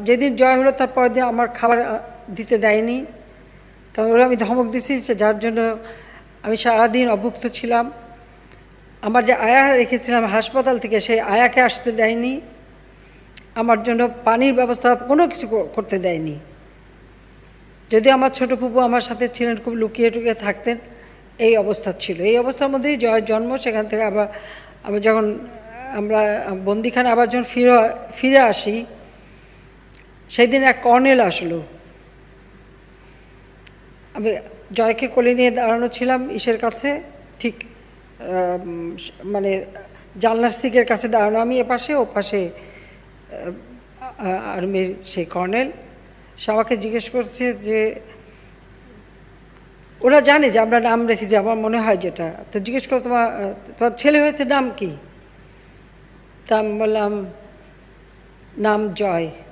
যেদিন জয় হলো তার পরের দিন আমার খাবার দিতে দেয়নি, কারণ ওরা আমি ধমক দিছি, যার জন্য আমি সারাদিন অভুক্ত ছিলাম। আমার যে আয়া রেখেছিলাম হাসপাতাল থেকে, সেই আয়াকে আসতে দেয়নি, আমার জন্য পানির ব্যবস্থা কোনো কিছু করতে দেয়নি। যদি আমার ছোট ফুপু আমার সাথে ছিলেন, খুব লুকিয়ে টুকিয়ে থাকতেন। এই অবস্থা ছিল। এই অবস্থার মধ্যেই জয়ের জন্ম। সেখান থেকে আবার যখন আমরা বন্দিখানে আবার যখন ফিরে আসি, সেই দিন এক কর্নেল আসলো। আমি জয়কে কোলে নিয়ে দাঁড়ানো ছিলাম ইসের কাছে, ঠিক মানে জানলার দিকের কাছে দাঁড়ানো, আমি এপাশে ও পাশে আর্মির সেই কর্নেল। সে আমাকে জিজ্ঞেস করছে যে ওরা জানে যে আমরা নাম রেখেছি, আমার মনে হয় যেটা, তো জিজ্ঞেস করো তোমার ছেলে হয়েছে নাম কি? তা আমি বললাম নাম জয়।